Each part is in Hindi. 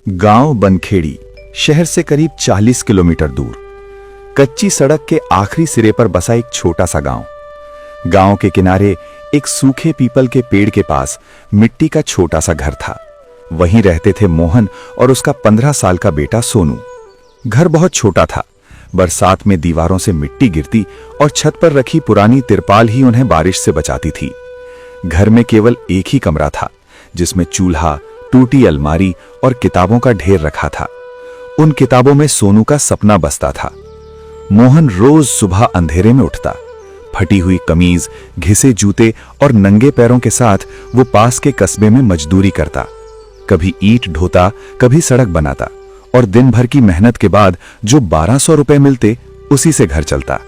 गांव बनखेड़ी शहर से करीब 40 किलोमीटर दूर कच्ची सड़क के आखिरी सिरे पर बसा एक छोटा सा गांव। गांव के किनारे एक सूखे पीपल के पेड़ के पास मिट्टी का छोटा सा घर था। वहीं रहते थे मोहन और उसका 15 साल का बेटा सोनू। घर बहुत छोटा था। बरसात में दीवारों से मिट्टी गिरती और छत पर रखी पुरानी तिरपाल ही उन्हें बारिश से बचाती थी। घर में केवल एक ही कमरा था जिसमें चूल्हा, टूटी अलमारी और किताबों का ढेर रखा था। उन किताबों में सोनू का सपना बसता था। मोहन रोज सुबह अंधेरे में उठता। फटी हुई कमीज, घिसे जूते और नंगे पैरों के साथ वो पास के कस्बे में मजदूरी करता। कभी ईंट ढोता, कभी सड़क बनाता और दिन भर की मेहनत के बाद जो 1200 रुपए मिलते उसी से घर चलता।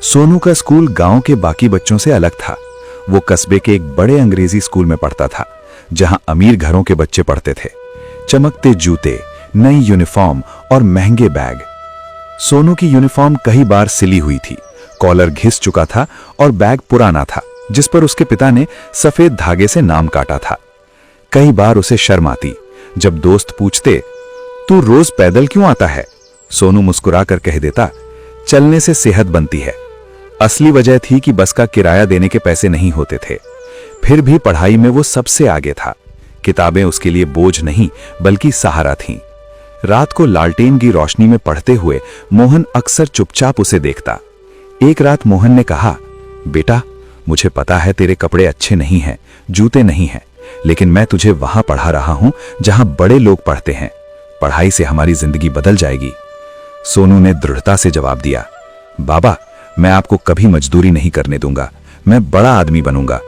सोनू का स्कूल गांव के बाकी बच्चों से अलग था। वो कस्बे के एक बड़े अंग्रेजी स्कूल में पढ़ता था जहां अमीर घरों के बच्चे पढ़ते थे। चमकते जूते, नई यूनिफॉर्म और महंगे बैग। सोनू की यूनिफॉर्म कई बार सिली हुई थी, कॉलर घिस चुका था और बैग पुराना था जिस पर उसके पिता ने सफेद धागे से नाम काटा था। कई बार उसे शर्म आती जब दोस्त पूछते, तू रोज पैदल क्यों आता है? सोनू मुस्कुराकर कह देता, चलने से सेहत बनती है। असली वजह थी कि बस का किराया देने के पैसे नहीं होते थे। फिर भी पढ़ाई में वो सबसे आगे था। किताबें उसके लिए बोझ नहीं बल्कि सहारा थीं। रात को लालटेन की रोशनी में पढ़ते हुए मोहन अक्सर चुपचाप उसे देखता। एक रात मोहन ने कहा, बेटा, मुझे पता है तेरे कपड़े अच्छे नहीं हैं, जूते नहीं हैं, लेकिन मैं तुझे वहां पढ़ा रहा हूं जहां बड़े लोग पढ़ते हैं। पढ़ाई से हमारी जिंदगी बदल जाएगी। सोनू ने दृढ़ता से जवाब दिया, बाबा, मैं आपको कभी मजदूरी नहीं करने दूंगा। मैं बड़ा आदमी बनूंगा।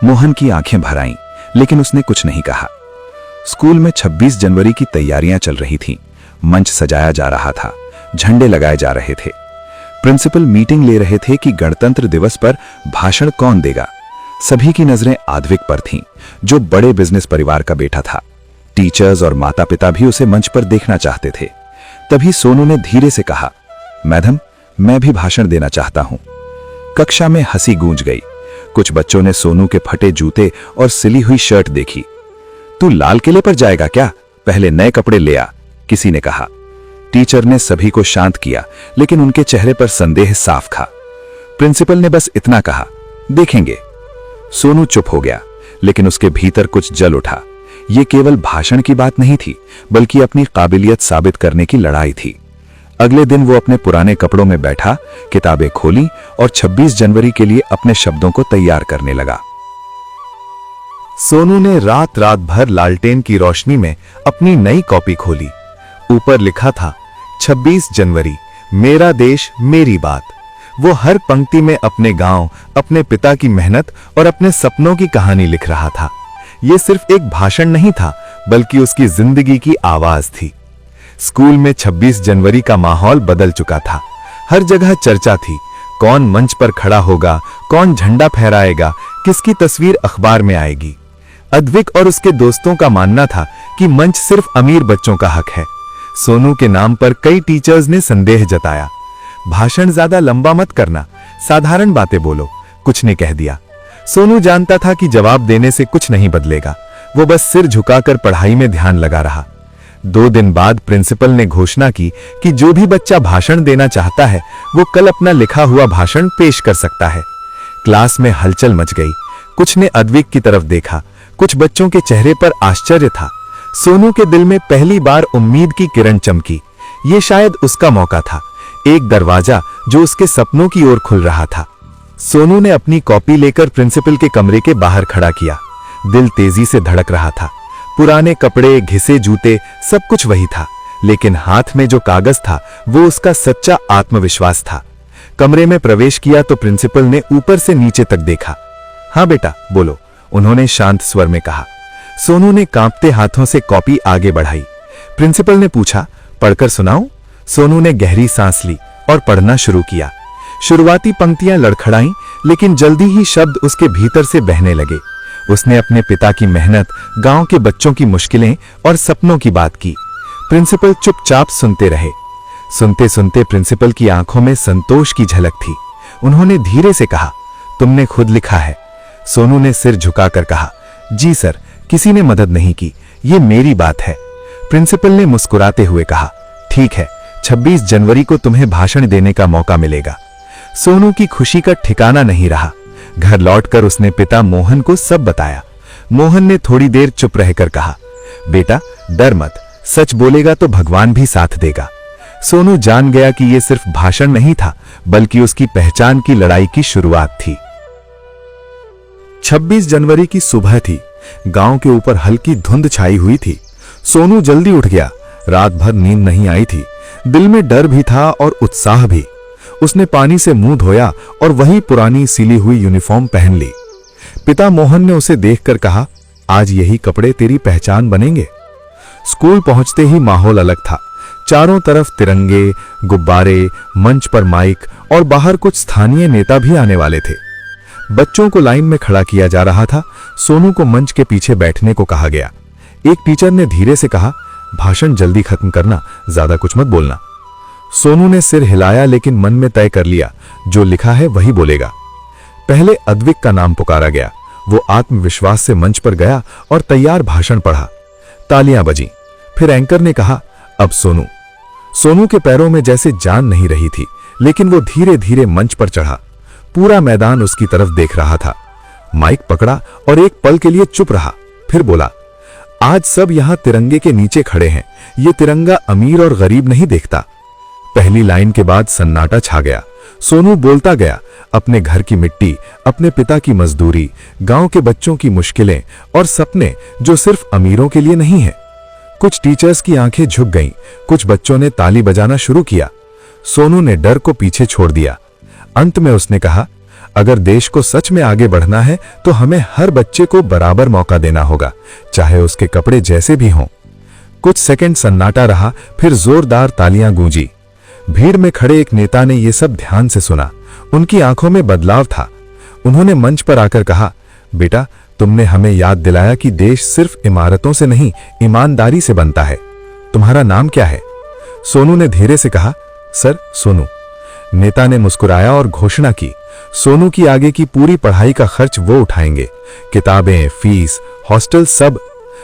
मोहन की आंखें भर आईं, लेकिन उसने कुछ नहीं कहा। स्कूल में 26 जनवरी की तैयारियां चल रही थीं। मंच सजाया जा रहा था, झंडे लगाए जा रहे थे। प्रिंसिपल मीटिंग ले रहे थे कि गणतंत्र दिवस पर भाषण कौन देगा। सभी की नजरें आद्विक पर थीं, जो बड़े बिजनेस परिवार का बेटा था। टीचर्स और माता पिता भी उसे मंच पर देखना चाहते थे। तभी सोनू ने धीरे से कहा, मैडम, मैं भी भाषण देना चाहता हूं। कक्षा में हंसी गूंज गई। कुछ बच्चों ने सोनू के फटे जूते और सिली हुई शर्ट देखी। तू लाल किले पर जाएगा क्या? पहले नए कपड़े ले आ, किसी ने कहा। टीचर ने सभी को शांत किया, लेकिन उनके चेहरे पर संदेह साफ था। प्रिंसिपल ने बस इतना कहा, देखेंगे। सोनू चुप हो गया, लेकिन उसके भीतर कुछ जल उठा। यह केवल भाषण की बात नहीं थी, बल्कि अपनी काबिलियत साबित करने की लड़ाई थी। अगले दिन वो अपने पुराने कपड़ों में बैठा, किताबें खोली और 26 जनवरी के लिए अपने शब्दों को तैयार करने लगा। सोनू ने रात रात भर लालटेन की रोशनी में अपनी नई कॉपी खोली। ऊपर लिखा था, 26 जनवरी, मेरा देश मेरी बात। वो हर पंक्ति में अपने गांव, अपने पिता की मेहनत और अपने सपनों की कहानी लिख रहा था। यह सिर्फ एक भाषण नहीं था, बल्कि उसकी जिंदगी की आवाज थी। स्कूल में 26 जनवरी का माहौल बदल चुका था। हर जगह चर्चा थी, कौन मंच पर खड़ा होगा, कौन झंडा फहराएगा, किसकी तस्वीर अखबार में आएगी। अद्विक और उसके दोस्तों का मानना था कि मंच सिर्फ अमीर बच्चों का हक है। सोनू के नाम पर कई टीचर्स ने संदेह जताया। भाषण ज्यादा लंबा मत करना, साधारण बातें बोलो, कुछ ने कह दिया। सोनू जानता था कि जवाब देने से कुछ नहीं बदलेगा। वो बस सिर झुकाकर पढ़ाई में ध्यान लगा रहा। 2 दिन बाद प्रिंसिपल ने घोषणा की कि जो भी बच्चा भाषण देना चाहता है वो कल अपना लिखा हुआ भाषण पेश कर सकता है। क्लास में हलचल मच गई। कुछ ने अद्विक की तरफ देखा, कुछ बच्चों के चेहरे पर आश्चर्य था। सोनू के दिल में पहली बार उम्मीद की किरण चमकी। ये शायद उसका मौका था, एक दरवाजा जो उसके सपनों की ओर खुल रहा था। सोनू ने अपनी कॉपी लेकर प्रिंसिपल के कमरे के बाहर खड़ा किया। दिल तेजी से धड़क रहा था। पुराने कपड़े, घिसे जूते, सब कुछ वही था, लेकिन हाथ में जो कागज था वो उसका सच्चा आत्मविश्वास था। कमरे में प्रवेश किया तो प्रिंसिपल ने ऊपर से नीचे तक देखा। हाँ बेटा, बोलो, उन्होंने शांत स्वर में कहा। सोनू ने कांपते हाथों से कॉपी आगे बढ़ाई। प्रिंसिपल ने पूछा, पढ़कर सुनाऊं? सोनू ने गहरी सांस ली और पढ़ना शुरू किया। शुरुआती पंक्तियां लड़खड़ाईं, लेकिन जल्दी ही शब्द उसके भीतर से बहने लगे। उसने अपने पिता की मेहनत, गांव के बच्चों की मुश्किलें और सपनों की बात की। प्रिंसिपल चुपचाप सुनते रहे। सुनते सुनते प्रिंसिपल की आंखों में संतोष की झलक थी। उन्होंने धीरे से कहा, तुमने खुद लिखा है? सोनू ने सिर झुकाकर कहा, जी सर, किसी ने मदद नहीं की, ये मेरी बात है। प्रिंसिपल ने मुस्कुराते हुए कहा, ठीक है, 26 जनवरी को तुम्हें भाषण देने का मौका मिलेगा। सोनू की खुशी का ठिकाना नहीं रहा। घर लौटकर उसने पिता मोहन को सब बताया। मोहन ने थोड़ी देर चुप रहकर कहा, बेटा डर मत, सच बोलेगा तो भगवान भी साथ देगा। सोनू जान गया कि यह सिर्फ भाषण नहीं था, बल्कि उसकी पहचान की लड़ाई की शुरुआत थी। 26 जनवरी की सुबह थी। गांव के ऊपर हल्की धुंध छाई हुई थी। सोनू जल्दी उठ गया। रात भर नींद नहीं आई थी। दिल में डर भी था और उत्साह भी। उसने पानी से मुंह धोया और वही पुरानी सिली हुई यूनिफॉर्म पहन ली। पिता मोहन ने उसे देखकर कहा, आज यही कपड़े तेरी पहचान बनेंगे। स्कूल पहुंचते ही माहौल अलग था। चारों तरफ तिरंगे, गुब्बारे, मंच पर माइक और बाहर कुछ स्थानीय नेता भी आने वाले थे। बच्चों को लाइन में खड़ा किया जा रहा था। सोनू को मंच के पीछे बैठने को कहा गया। एक टीचर ने धीरे से कहा, भाषण जल्दी खत्म करना, ज्यादा कुछ मत बोलना। सोनू ने सिर हिलाया, लेकिन मन में तय कर लिया, जो लिखा है वही बोलेगा। पहले अद्विक का नाम पुकारा गया। वो आत्मविश्वास से मंच पर गया और तैयार भाषण पढ़ा। तालियां बजीं। फिर एंकर ने कहा, अब सोनू। सोनू के पैरों में जैसे जान नहीं रही थी, लेकिन वो धीरे धीरे मंच पर चढ़ा। पूरा मैदान उसकी तरफ देख रहा था। माइक पकड़ा और एक पल के लिए चुप रहा, फिर बोला, आज सब यहां तिरंगे के नीचे खड़े हैं। ये तिरंगा अमीर और गरीब नहीं देखता। पहली लाइन के बाद सन्नाटा छा गया। सोनू बोलता गया, अपने घर की मिट्टी, अपने पिता की मजदूरी, गांव के बच्चों की मुश्किलें और सपने जो सिर्फ अमीरों के लिए नहीं है। कुछ टीचर्स की आंखें झुक गईं, कुछ बच्चों ने ताली बजाना शुरू किया। सोनू ने डर को पीछे छोड़ दिया। अंत में उसने कहा, अगर देश को सच में आगे बढ़ना है तो हमें हर बच्चे को बराबर मौका देना होगा, चाहे उसके कपड़े जैसे भी हों। कुछ सेकंड सन्नाटा रहा, फिर जोरदार तालियां गूंजी। भीड़ में खड़े एक नेता ने यह सब ध्यान से सुना। उनकी आंखों में बदलाव था। उन्होंने मंच पर आकर कहा, बेटा तुमने हमें याद दिलाया कि देश सिर्फ इमारतों से नहीं, ईमानदारी से बनता है। तुम्हारा नाम क्या है? सोनू ने धीरे से कहा, सर सोनू। नेता ने मुस्कुराया और घोषणा की, सोनू की आगे की पूरी पढ़ाई का खर्च वो उठाएंगे, किताबें, फीस, हॉस्टल, सब।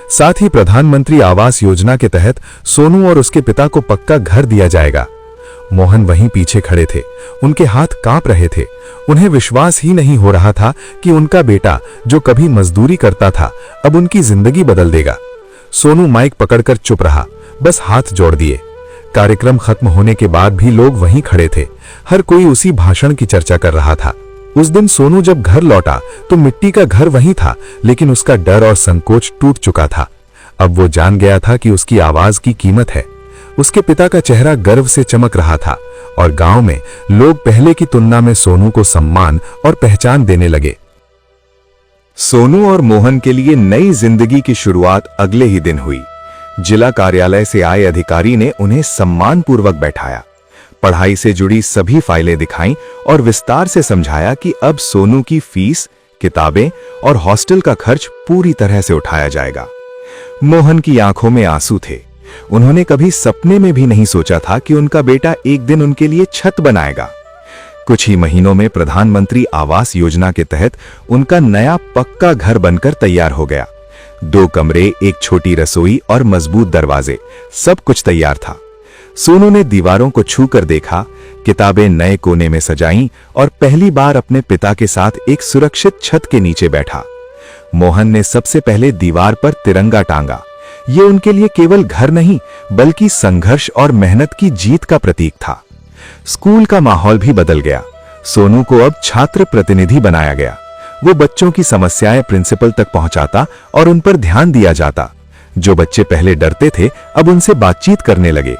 साथ ही प्रधानमंत्री आवास योजना के तहत सोनू और उसके पिता को पक्का घर दिया जाएगा। मोहन वहीं पीछे खड़े थे। उनके हाथ कांप रहे थे। उन्हें विश्वास ही नहीं हो रहा था कि उनका बेटा, जो कभी मजदूरी करता था, अब उनकी जिंदगी बदल देगा। सोनू माइक पकड़कर चुप रहा, बस हाथ जोड़ दिए। कार्यक्रम खत्म होने के बाद भी लोग वहीं खड़े थे। हर कोई उसी भाषण की चर्चा कर रहा था। उस दिन सोनू जब घर लौटा तो मिट्टी का घर वहीं था, लेकिन उसका डर और संकोच टूट चुका था। अब वो जान गया था कि उसकी आवाज की कीमत है। उसके पिता का चेहरा गर्व से चमक रहा था और गांव में लोग पहले की तुलना में सोनू को सम्मान और पहचान देने लगे। सोनू और मोहन के लिए नई जिंदगी की शुरुआत अगले ही दिन हुई। जिला कार्यालय से आए अधिकारी ने उन्हें सम्मानपूर्वक बैठाया, पढ़ाई से जुड़ी सभी फाइलें दिखाईं और विस्तार से समझाया कि अब सोनू की फीस, किताबें और हॉस्टल का खर्च पूरी तरह से उठाया जाएगा। मोहन की आंखों में आंसू थे। उन्होंने कभी सपने में भी नहीं सोचा था कि उनका बेटा एक दिन उनके लिए छत बनाएगा। कुछ ही महीनों में प्रधानमंत्री आवास योजना के तहत उनका नया पक्का घर बनकर तैयार हो गया। 2 कमरे, एक छोटी रसोई और मजबूत दरवाजे, सब कुछ तैयार था। सोनू ने दीवारों को छूकर देखा, किताबें नए कोने में सजाईं और पहली बार अपने पिता के साथ एक सुरक्षित छत के नीचे बैठा। मोहन ने सबसे पहले दीवार पर तिरंगा टांगा। ये उनके लिए केवल घर नहीं, बल्कि संघर्ष और मेहनत की जीत का प्रतीक था। स्कूल का माहौल भी बदल गया। सोनू को अब छात्र प्रतिनिधि बनाया गया। वो बच्चों की समस्याएं प्रिंसिपल तक पहुंचाता और उन पर ध्यान दिया जाता। जो बच्चे पहले डरते थे, अब उनसे बातचीत करने लगे।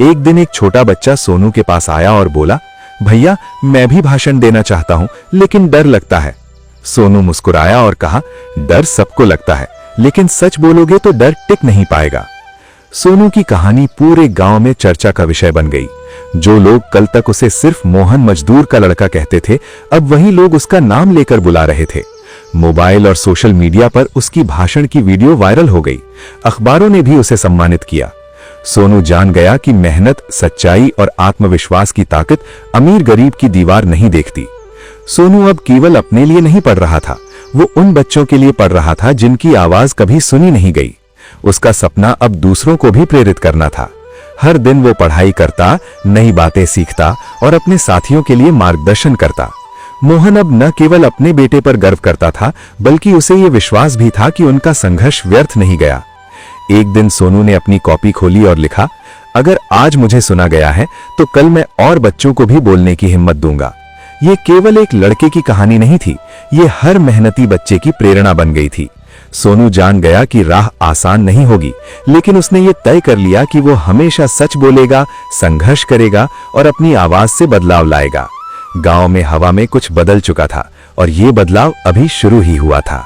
एक दिन एक छोटा बच्चा सोनू के पास आया और बोला, भैया मैं भी भाषण देना चाहता हूं, लेकिन डर लगता है। सोनू मुस्कुराया और कहा, डर सबको लगता है, लेकिन सच बोलोगे तो डर टिक नहीं पाएगा। सोनू की कहानी पूरे गांव में चर्चा का विषय बन गई। जो लोग कल तक उसे सिर्फ मोहन मजदूर का लड़का कहते थे, अब वही लोग उसका नाम लेकर बुला रहे थे। मोबाइल और सोशल मीडिया पर उसकी भाषण की वीडियो वायरल हो गई। अखबारों ने भी उसे सम्मानित किया। सोनू जान गया कि मेहनत, सच्चाई और आत्मविश्वास की ताकत अमीर गरीब की दीवार नहीं देखती। सोनू अब केवल अपने लिए नहीं पढ़ रहा था, वो उन बच्चों के लिए पढ़ रहा था जिनकी आवाज कभी सुनी नहीं गई। उसका सपना अब दूसरों को भी प्रेरित करना था। हर दिन वो पढ़ाई करता, नई बातें सीखता और अपने साथियों के लिए मार्गदर्शन करता। मोहन अब न केवल अपने बेटे पर गर्व करता था, बल्कि उसे ये विश्वास भी था कि उनका संघर्ष व्यर्थ नहीं गया। एक दिन सोनू ने अपनी कॉपी खोली और लिखा, अगर आज मुझे सुना गया है तो कल मैं और बच्चों को भी बोलने की हिम्मत दूंगा। ये केवल एक लड़के की कहानी नहीं थी, ये हर मेहनती बच्चे की प्रेरणा बन गई थी। सोनू जान गया कि राह आसान नहीं होगी, लेकिन उसने ये तय कर लिया कि वो हमेशा सच बोलेगा, संघर्ष करेगा और अपनी आवाज से बदलाव लाएगा। गांव में हवा में कुछ बदल चुका था और ये बदलाव अभी शुरू ही हुआ था।